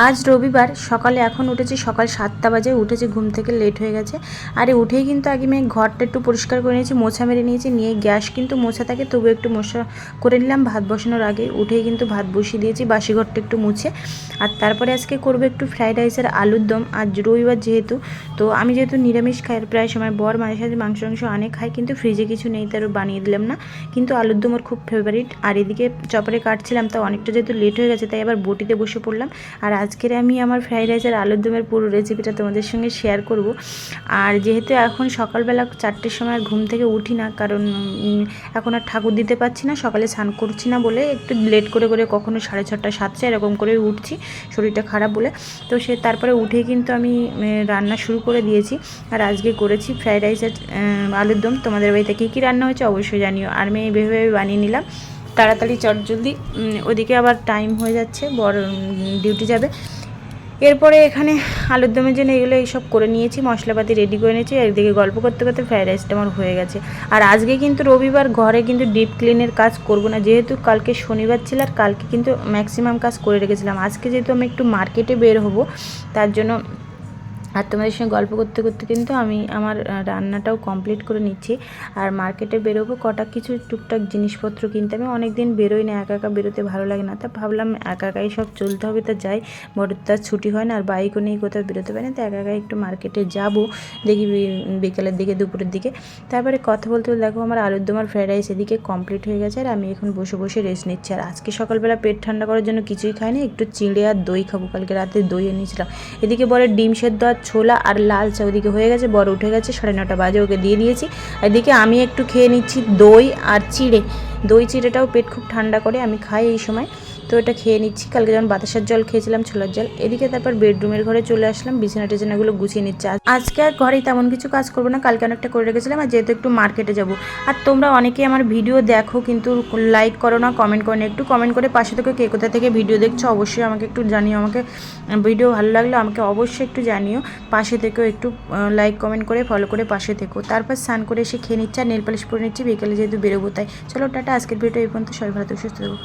আজ রবিবার সকালে এখন উঠেছি, সকাল 7টা বাজে উঠেছি, ঘুম থেকে লেট হয়ে গেছে। আরে উঠেই কিন্তু আগে আমি ঘরটা একটু পরিষ্কার করে নিয়েছি, মোছা মেরে নিয়েছি, নিয়ে গ্যাস কিন্তু মোছা থাকে তবু একটু মোছা করে নিলাম ভাত বসানোর আগে। উঠেই কিন্তু ভাত বসিয়ে দিয়েছি, বাসি ঘরটা একটু মুছে। আর তারপরে আজকে করবো একটু ফ্রাইড রাইসের আলুর দম। আজ রবিবার যেহেতু, তো আমি যেহেতু নিরামিষ খাই, প্রায় সময় বর মাঝে সাঝে মাংস অনেক খাই, কিন্তু ফ্রিজে কিছু নেই তার বানিয়ে দিলাম না। কিন্তু আলুর দম ওর খুব ফেভারিট। আর এদিকে চপারে কাটছিলাম, তা অনেকটা যেহেতু লেট হয়ে গেছে তাই আবার বটিতে বসে পড়লাম। আর আজকের আমি আমার ফ্রাইড রাইসের আলুর দমের পুরো রেসিপিটা তোমাদের সঙ্গে শেয়ার করব। আর যেহেতু এখন সকালবেলা 4টের সময় আর ঘুম থেকে উঠি না, কারণ এখন আর ঠাকুর দিতে পারছি না, সকালে স্নান করছি না বলে একটু লেট করে করে কখনো 6:30 7টা এরকম করে উঠছি, শরীরটা খারাপ বলে। তো তারপরে উঠে কিন্তু আমি রান্না শুরু করে দিয়েছি। আর আজকে করেছি ফ্রাইড রাইসের আলুর দম। তোমাদের বাড়িতে কী কী রান্না হয়েছে অবশ্যই জানিও। আর আমি এইভাবে বানিয়ে নিলাম তাড়াতাড়ি চটজলদি, ওদিকে আবার টাইম হয়ে যাচ্ছে, বড় ডিউটি যাবে। এরপরে এখানে আলুর দমের জন্য এগুলো এইসব করে নিয়েছি, মশলাপাতি রেডি করে নিয়েছি। একদিকে গল্প করতে করতে ফ্রাইড রাইসটা আমার হয়ে গেছে। আর আজকে কিন্তু রবিবার, ঘরে কিন্তু ডিপ ক্লিনের কাজ করব না, যেহেতু কালকে শনিবার ছিল। আর কালকে কিন্তু ম্যাক্সিমাম কাজ করে রেখেছিলাম। আজকে যেহেতু আমি একটু মার্কেটে বের হব, তার জন্য আর তোমাদের সঙ্গে গল্প করতে করতে কিন্তু আমি আমার রান্নাটাও কমপ্লিট করে নিচ্ছি। আর মার্কেটে বেরোবো, কটা কিছু টুকটাক জিনিসপত্র কিনতে। আমি অনেক দিন বেরোই না, একা একা বেরোতে ভালো লাগে না, তা ভাবলাম একা একাই সব চলতে হবে, তা যাই। বড় তার ছুটি হয় না, আর বাইকও নেই, কোথাও বেরোতে পারি না, তো একা একাই একটু মার্কেটে যাব, দেখি বিকেলের দিকে দুপুরের দিকে। তারপরে কথা বলতে বলতে দেখো আমার আলুর দম আর ফ্রাইড রাইস এদিকে কমপ্লিট হয়ে গেছে। আর আমি এখন বসে বসে রেস্ট নিচ্ছি। আর আজকে সকালবেলা পেট ঠান্ডা করার জন্য কিছুই খাইনি, একটু চিঁড়ে আর দই খাবো, কালকে রাতে দই এনেছিলাম। এদিকে বড় ডিম সেদ্ধ আর ছোলা আর লাল চা ওদিকে হয়ে গেছে, বড় উঠে গেছে, 9:30 বাজে, ওকে দিয়ে দিয়েছি। এদিকে আমি একটু খেয়ে নিচ্ছি দই আর চিড়ে। দই চিড়েটাও পেট খুব ঠান্ডা করে, আমি খাই এই সময়, তো এটা খেয়ে নিচ্ছি। কালকে যেমন বাতাসার জল খেয়েছিলাম, ছোলার জল। এদিকে তারপর বেডরুমের ঘরে চলে আসলাম, বিছানা টিছানাগুলো গুছিয়ে নিচ্ছে। আজকে আর ঘরে তেমন কিছু কাজ করবো না, কালকে অনেকটা করে রেখেছিলাম। আর যেহেতু একটু মার্কেটে যাব। আর তোমরা অনেকেই আমার ভিডিও দেখো কিন্তু লাইক করো না, কমেন্ট করো না। একটু কমেন্ট করে পাশে থেকে কে কোথা থেকে ভিডিও দেখছো অবশ্যই আমাকে একটু জানিও। আমাকে ভিডিও ভালো লাগলে আমাকে অবশ্যই একটু জানিও। পাশে থেকেও একটু লাইক কমেন্ট করে ফলো করে পাশে থেকো। তারপর স্নান করে এসে খেয়ে নিচ্ছি আর নেল পালিশ পরে নিচ্ছি, বিকেলে যেহেতু বেরোবো তাই। চলো টাটা, আজকের ভিডিও এই পর্যন্ত। সবাই ভালো থাকো, সুস্থ থাকো।